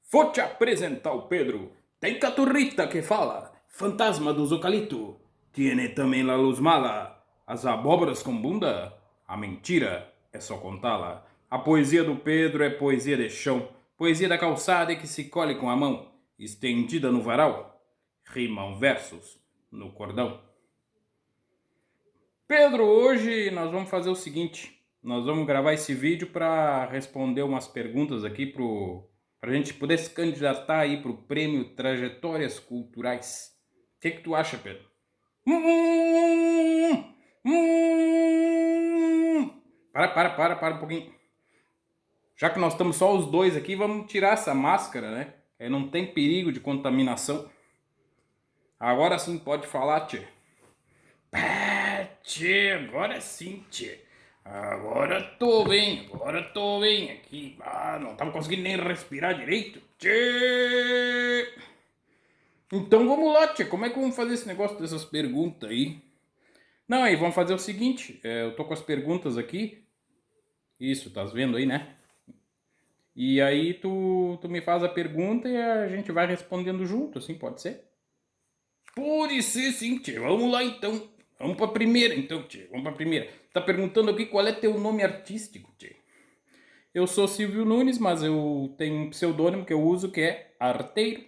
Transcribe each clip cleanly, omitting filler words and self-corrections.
Vou te apresentar o Pedro. Tem caturrita que fala. Fantasma do Zocalito. Tiene também la luz mala. As abóboras com bunda. A mentira é só contá-la. A poesia do Pedro é poesia de chão. Poesia da calçada que se colhe com a mão. Estendida no varal. Rimam versos no cordão. Pedro, hoje nós vamos fazer o seguinte. Nós vamos gravar esse vídeo para responder umas perguntas aqui pra gente poder se candidatar aí pro prêmio Trajetórias Culturais. O que tu acha, Pedro? Hum, para um pouquinho. Já que nós estamos só os dois aqui, vamos tirar essa máscara, né? Aí não tem perigo de contaminação. Agora sim pode falar, tchê. Tchê, agora sim, tchê. Agora tô bem aqui. Não tava conseguindo nem respirar direito. Tchê. Então vamos lá, tchê. Como é que vamos fazer esse negócio dessas perguntas aí? Não, aí vamos fazer o seguinte. Eu tô com as perguntas aqui. Isso, tá vendo aí, né? E aí tu me faz a pergunta e a gente vai respondendo junto, assim, pode ser? Pode ser sim, tchê. Vamos lá então. Vamos pra primeira então, tchê. Vamos pra primeira. Tá perguntando aqui qual é teu nome artístico, tchê. Eu sou Silvio Nunes, mas eu tenho um pseudônimo que eu uso que é Arteiro.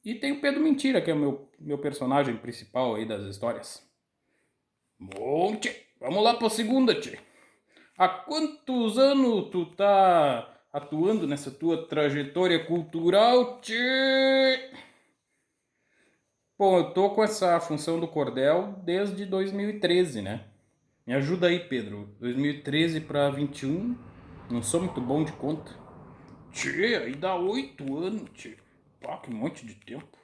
E tem o Pedro Mentira, que é o meu personagem principal aí das histórias. Bom, tchê. Vamos lá pra segunda, tchê. Há quantos anos tu tá atuando nessa tua trajetória cultural, tchê? Bom, eu tô com essa função do cordel desde 2013, né? Me ajuda aí, Pedro. 2013 para 21, não sou muito bom de conta. Tchê, aí dá 8 anos, tchê. Pá, que monte de tempo.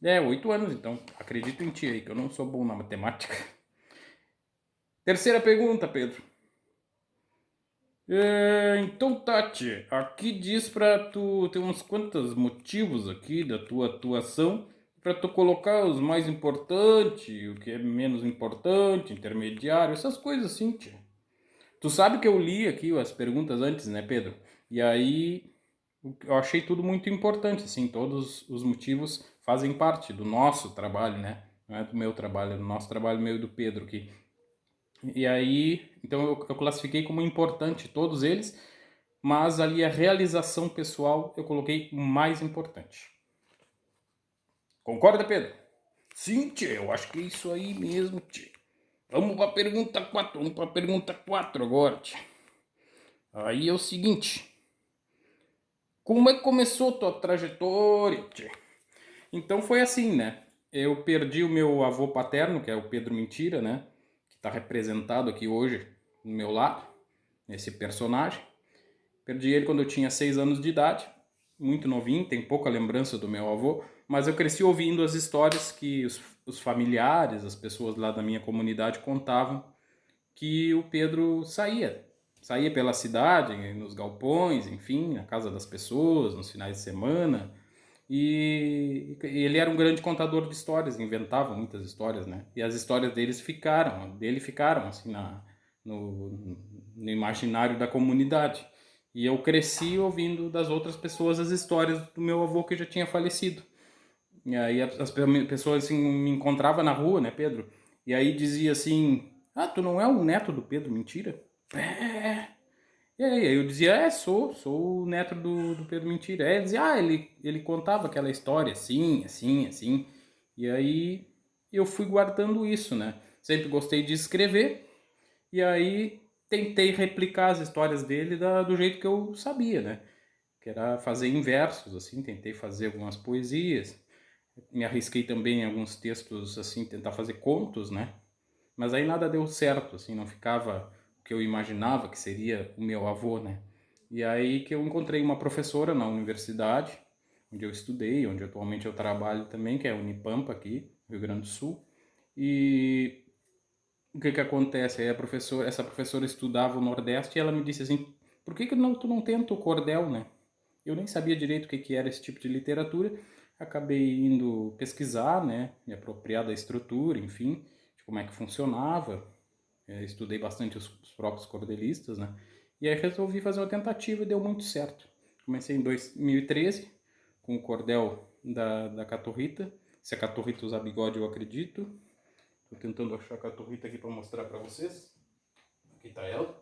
8 anos então. Acredito em ti aí, que eu não sou bom na matemática. Terceira pergunta, Pedro. Então, Tati, aqui diz pra tu tem uns quantos motivos aqui da tua atuação pra tu colocar os mais importantes, o que é menos importante, intermediário, essas coisas assim, tia. Tu sabe que eu li aqui as perguntas antes, né, Pedro? E aí eu achei tudo muito importante, assim, todos os motivos fazem parte do nosso trabalho, né? Não é do meu trabalho, é do nosso trabalho, meu e do Pedro aqui. E aí, então eu classifiquei como importante todos eles, mas ali a realização pessoal eu coloquei mais importante. Concorda, Pedro? Sim, tchê, eu acho que é isso aí mesmo, tchê. Vamos para a pergunta 4, vamos para a pergunta 4 agora, tchê. Aí é o seguinte, como é que começou a tua trajetória, tchê? Então foi assim, né? Eu perdi o meu avô paterno, que é o Pedro Mentira, né? Que está representado aqui hoje no meu lado, nesse personagem. Perdi ele quando eu tinha 6 anos de idade, muito novinho, tem pouca lembrança do meu avô, mas eu cresci ouvindo as histórias que os familiares, as pessoas lá da minha comunidade contavam que o Pedro saía pela cidade, nos galpões, enfim, na casa das pessoas, nos finais de semana, e ele era um grande contador de histórias, inventava muitas histórias, né? E as histórias dele ficaram assim no imaginário da comunidade. E eu cresci ouvindo das outras pessoas as histórias do meu avô que já tinha falecido. E aí as pessoas assim me encontravam na rua, né, Pedro? E aí dizia assim: "Ah, tu não é o neto do Pedro, mentira?" É. E aí eu dizia: "É, sou o neto do Pedro Mentira." Aí ele dizia: "Ah, ele contava aquela história assim, assim, assim." E aí eu fui guardando isso, né? Sempre gostei de escrever e aí tentei replicar as histórias dele do jeito que eu sabia, né? Que era fazer em versos, assim, tentei fazer algumas poesias, me arrisquei também em alguns textos, assim, tentar fazer contos, né? Mas aí nada deu certo, assim, não ficava o que eu imaginava que seria o meu avô, né? E aí que eu encontrei uma professora na universidade, onde eu estudei, onde atualmente eu trabalho também, que é a Unipampa aqui, Rio Grande do Sul. E o que que acontece? Aí essa professora estudava o Nordeste e ela me disse assim: "Por que que tu não tenta o cordel, né?" Eu nem sabia direito o que que era esse tipo de literatura. Acabei indo pesquisar, né, me apropriar da estrutura, enfim, de como é que funcionava. Estudei bastante os próprios cordelistas, né? E aí resolvi fazer uma tentativa e deu muito certo. Comecei em 2013 com o cordel da Caturrita. Se a Caturrita usar bigode, eu acredito. Tô tentando achar a Caturrita aqui para mostrar para vocês. Aqui tá ela.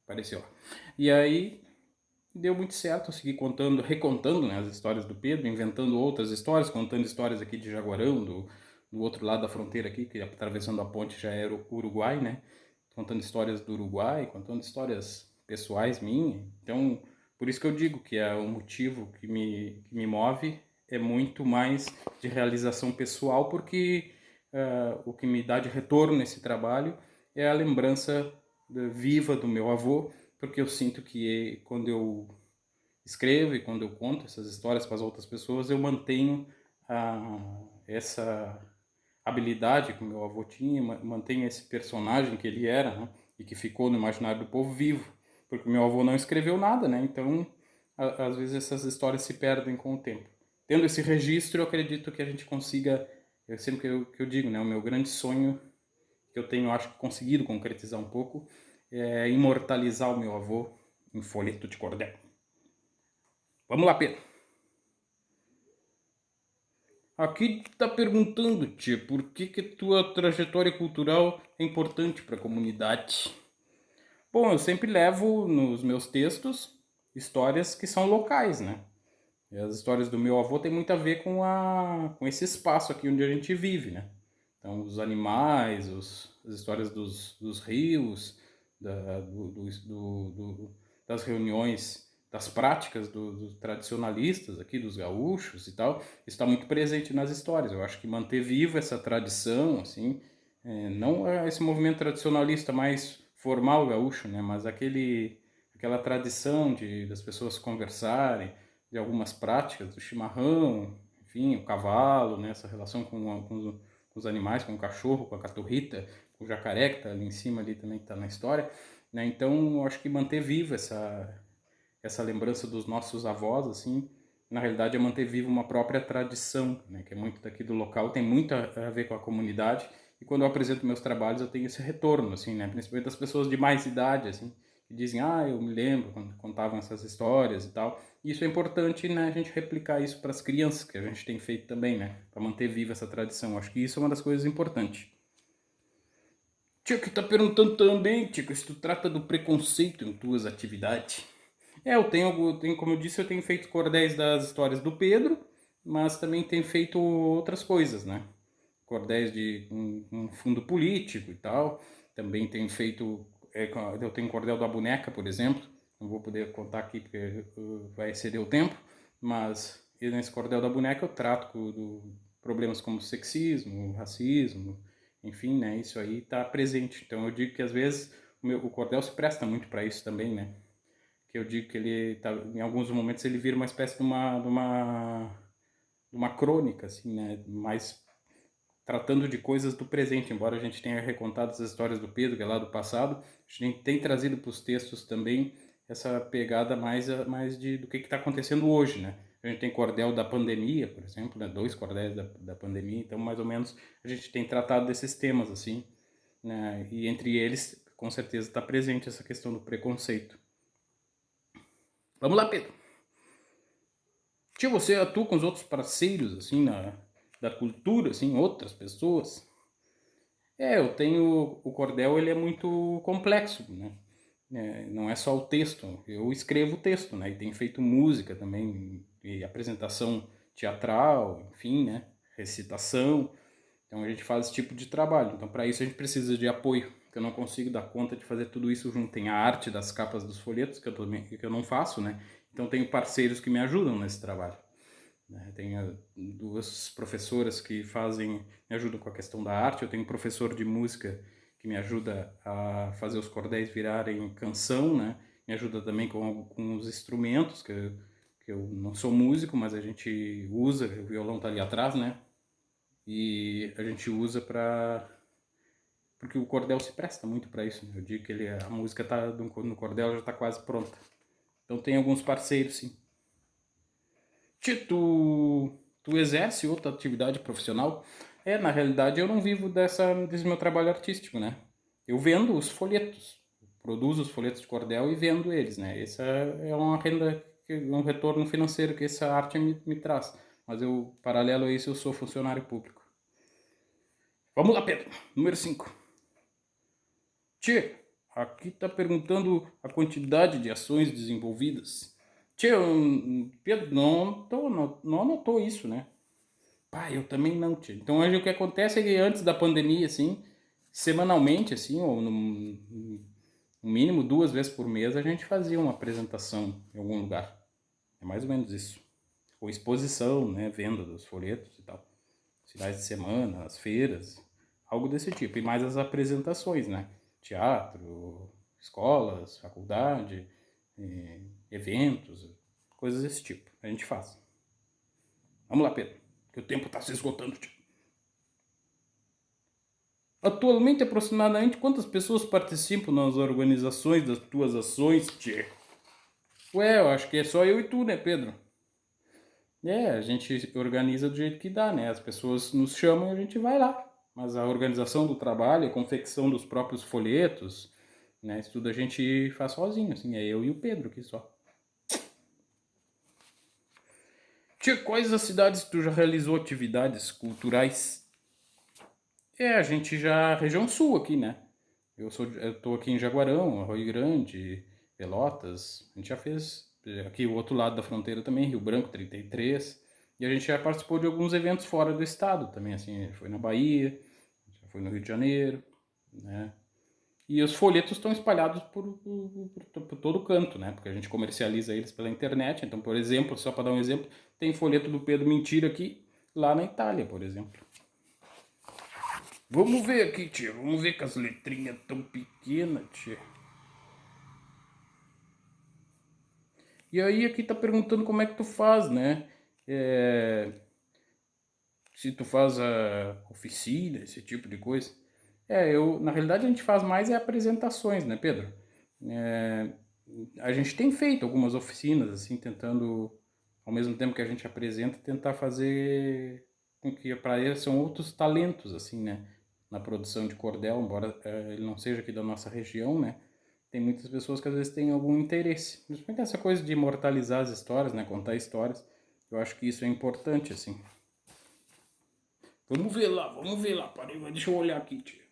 Apareceu. E aí deu muito certo, eu segui contando, recontando, né, as histórias do Pedro, inventando outras histórias, contando histórias aqui de Jaguarão, do outro lado da fronteira aqui, que atravessando a ponte já era o Uruguai, né? Contando histórias do Uruguai, contando histórias pessoais minhas. Então, por isso que eu digo que é o motivo que me move é muito mais de realização pessoal, porque o que me dá de retorno nesse trabalho é a lembrança viva do meu avô, porque eu sinto que quando eu escrevo e quando eu conto essas histórias para as outras pessoas, eu mantenho essa habilidade que o meu avô tinha, mantenho esse personagem que ele era, né? E que ficou no imaginário do povo vivo, porque o meu avô não escreveu nada, né? Então, às vezes essas histórias se perdem com o tempo. Tendo esse registro, eu acredito que a gente consiga, eu sempre que eu digo, né? O meu grande sonho que eu tenho, acho que conseguido concretizar um pouco, é imortalizar o meu avô em folheto de cordel. Vamos lá, Pedro. Aqui tá perguntando, tia, por que tua trajetória cultural é importante para a comunidade? Bom, eu sempre levo nos meus textos histórias que são locais, né? E as histórias do meu avô têm muito a ver com esse espaço aqui onde a gente vive, né? Então, os animais, as histórias dos rios, das reuniões, das práticas dos tradicionalistas aqui, dos gaúchos e tal, está muito presente nas histórias. Eu acho que manter viva essa tradição, assim, não é esse movimento tradicionalista mais formal gaúcho, né? Mas aquela tradição das pessoas conversarem, de algumas práticas, do chimarrão, enfim, o cavalo, né? Essa relação com os animais, com o cachorro, com a caturrita, com o jacaré que está ali em cima ali também que está na história, né? Então eu acho que manter viva essa lembrança dos nossos avós, assim, na realidade é manter viva uma própria tradição, né? Que é muito daqui do local, tem muito a ver com a comunidade. E quando eu apresento meus trabalhos eu tenho esse retorno, assim, né? Principalmente das pessoas de mais idade, assim, que dizem, eu me lembro quando contavam essas histórias e tal. E isso é importante, né, a gente replicar isso para as crianças, que a gente tem feito também, né, para manter viva essa tradição. Acho que isso é uma das coisas importantes. Tio, que tá perguntando também, Tico, se tu trata do preconceito em tuas atividades. Eu tenho, como eu disse, eu tenho feito cordéis das histórias do Pedro, mas também tenho feito outras coisas, né? Cordéis de um fundo político e tal. Também tenho feito, eu tenho cordel da boneca, por exemplo. Não vou poder contar aqui porque vai exceder o tempo, mas nesse cordel da boneca eu trato problemas como sexismo, racismo, enfim, né? Isso aí está presente. Então eu digo que às vezes o cordel se presta muito para isso também, né? Que eu digo que ele tá, em alguns momentos ele vira uma espécie de uma crônica, assim, né? Mais tratando de coisas do presente, embora a gente tenha recontado as histórias do Pedro, que é lá do passado, a gente tem trazido para os textos também essa pegada mais do que está acontecendo hoje, né? A gente tem cordel da pandemia, por exemplo, né? 2 cordéis da pandemia, então mais ou menos a gente tem tratado desses temas, assim, né? E entre eles, com certeza, está presente essa questão do preconceito. Vamos lá, Pedro. Tio, você atua com os outros parceiros, assim, da cultura, assim, outras pessoas? Eu tenho... O cordel, ele é muito complexo, né? Não é só o texto. Eu escrevo o texto, né? E tenho feito música também, e apresentação teatral, enfim, né? Recitação. Então a gente faz esse tipo de trabalho. Então para isso a gente precisa de apoio, que eu não consigo dar conta de fazer tudo isso junto. Tem a arte das capas dos folhetos, que eu não faço, né? Então tenho parceiros que me ajudam nesse trabalho. Tenho 2 professoras que me ajudam com a questão da arte. Eu tenho um professor de música que me ajuda a fazer os cordéis virarem canção, né? Me ajuda também com os instrumentos, que eu não sou músico, mas a gente usa, o violão tá ali atrás, né? E a gente usa porque o cordel se presta muito para isso, né? Eu digo que a música tá no cordel já está quase pronta. Então tem alguns parceiros, sim. Tio, tu exerce outra atividade profissional? Na realidade eu não vivo desse meu trabalho artístico, né? Eu vendo os folhetos. produzo os folhetos de cordel e vendo eles, né? Essa é uma renda, um retorno financeiro que essa arte me traz. Mas eu, paralelo a isso, eu sou funcionário público. Vamos lá, Pedro. Número 5. Tchê, aqui tá perguntando a quantidade de ações desenvolvidas. Tchê, Pedro, não anotou isso, né? Pá, eu também não, tchê. Então hoje o que acontece é que antes da pandemia, assim, semanalmente, assim, ou no mínimo 2 vezes por mês, a gente fazia uma apresentação em algum lugar. É mais ou menos isso. Ou exposição, né? Venda dos folhetos e tal. Finais de semana, as feiras, algo desse tipo. E mais as apresentações, né? Teatro, escolas, faculdade, eventos, coisas desse tipo. A gente faz. Vamos lá, Pedro, que o tempo está se esgotando. Atualmente, aproximadamente, quantas pessoas participam nas organizações das tuas ações, tchê? Ué, eu acho que é só eu e tu, né, Pedro? É, a gente organiza do jeito que dá, né? As pessoas nos chamam e a gente vai lá. Mas a organização do trabalho, a confecção dos próprios folhetos, né? Isso tudo a gente faz sozinho, assim. É eu e o Pedro aqui só. Tia, quais as cidades tu já realizou atividades culturais? É, a gente já... Região sul aqui, né? Eu tô aqui em Jaguarão, Arroio Grande, Pelotas. A gente já fez aqui o outro lado da fronteira também, Rio Branco 33. E a gente já participou de alguns eventos fora do estado também, assim, foi na Bahia, já foi no Rio de Janeiro, né? E os folhetos estão espalhados por todo canto, né? Porque a gente comercializa eles pela internet. Então, por exemplo, só para dar um exemplo, tem folheto do Pedro Mentira aqui, lá na Itália, por exemplo. Vamos ver aqui, tia. Vamos ver que as letrinhas tão pequenas, tia. E aí aqui tá perguntando como é que tu faz, né? Se tu faz a oficina, esse tipo de coisa. Na realidade a gente faz mais apresentações, né, Pedro? É, a gente tem feito algumas oficinas, assim, tentando, ao mesmo tempo que a gente apresenta, tentar fazer com que apareçam outros talentos, assim, né? Na produção de cordel, embora ele não seja aqui da nossa região, né? Tem muitas pessoas que às vezes têm algum interesse. Principalmente essa coisa de imortalizar as histórias, né? Contar histórias. Eu acho que isso é importante, assim. Vamos ver lá. Parei, deixa eu olhar aqui, tio.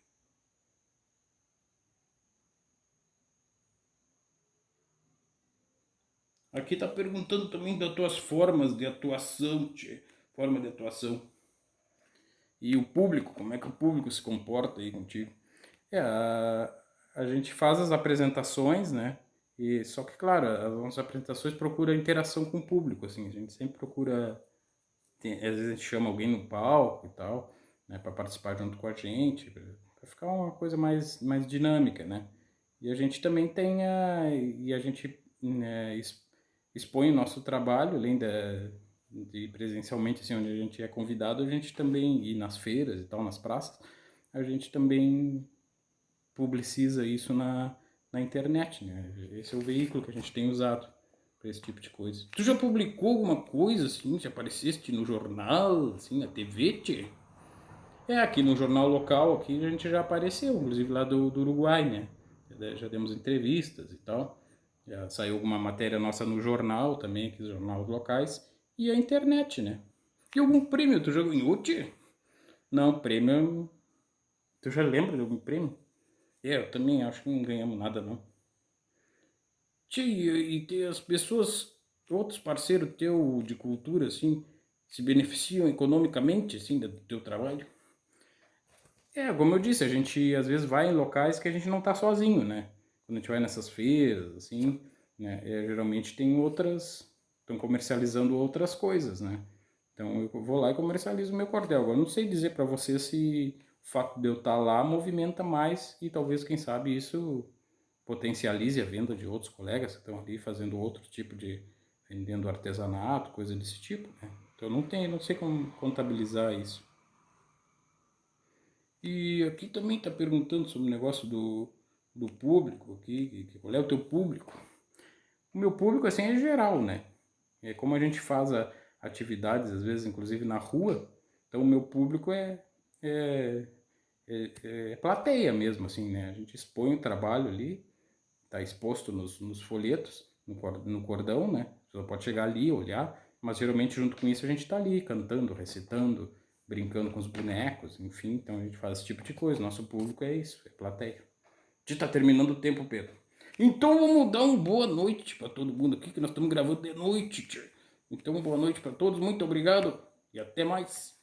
Aqui tá perguntando também das tuas formas de atuação, tio. Forma de atuação. E o público, como é que o público se comporta aí contigo? A gente faz as apresentações, né? E só que, claro, as nossas apresentações procuram interação com o público, assim. A gente sempre procura às vezes a gente chama alguém no palco e tal, né, para participar junto com a gente, para ficar uma coisa mais dinâmica, né? E a gente também e a gente, né, expõe o nosso trabalho, além de presencialmente, assim, onde a gente é convidado, a gente também, e nas feiras e tal, nas praças, a gente também publiciza isso na internet, né? Esse é o veículo que a gente tem usado para esse tipo de coisa. Tu já publicou alguma coisa assim? Já apareceste no jornal, assim, na TV, tchê? Aqui no jornal local, aqui a gente já apareceu, inclusive lá do Uruguai, né? Já demos entrevistas e tal. Já saiu alguma matéria nossa no jornal também, aqui nos jornais locais. E a internet, né? E algum prêmio tu já ganhou, tchê? Não, prêmio... Tu já lembra de algum prêmio? Eu também acho que não ganhamos nada, não. Tia, e tem as pessoas, outros parceiros teu de cultura, assim, se beneficiam economicamente, assim, do teu trabalho? Como eu disse, a gente às vezes vai em locais que a gente não tá sozinho, né? Quando a gente vai nessas feiras, assim, né? Geralmente tem outras, estão comercializando outras coisas, né? Então eu vou lá e comercializo o meu cordel. Agora, eu não sei dizer para você se o fato de eu estar lá movimenta mais e talvez, quem sabe, isso potencialize a venda de outros colegas que estão ali fazendo outro tipo de, vendendo artesanato, coisa desse tipo, né? Então não sei como contabilizar isso. E aqui também está perguntando sobre o negócio do público, aqui, qual é o teu público? O meu público, assim, é geral, né? É como a gente faz atividades, às vezes, inclusive na rua, então o meu público é plateia mesmo, assim, né? A gente expõe o trabalho ali, tá exposto nos folhetos, no cordão, né? Você pode chegar ali, olhar, mas geralmente junto com isso a gente tá ali cantando, recitando, brincando com os bonecos, enfim, então a gente faz esse tipo de coisa. Nosso público é isso, é plateia. A gente tá terminando o tempo, Pedro. Então vamos dar uma boa noite para todo mundo aqui, que nós estamos gravando de noite, tio. Então boa noite para todos, muito obrigado e até mais.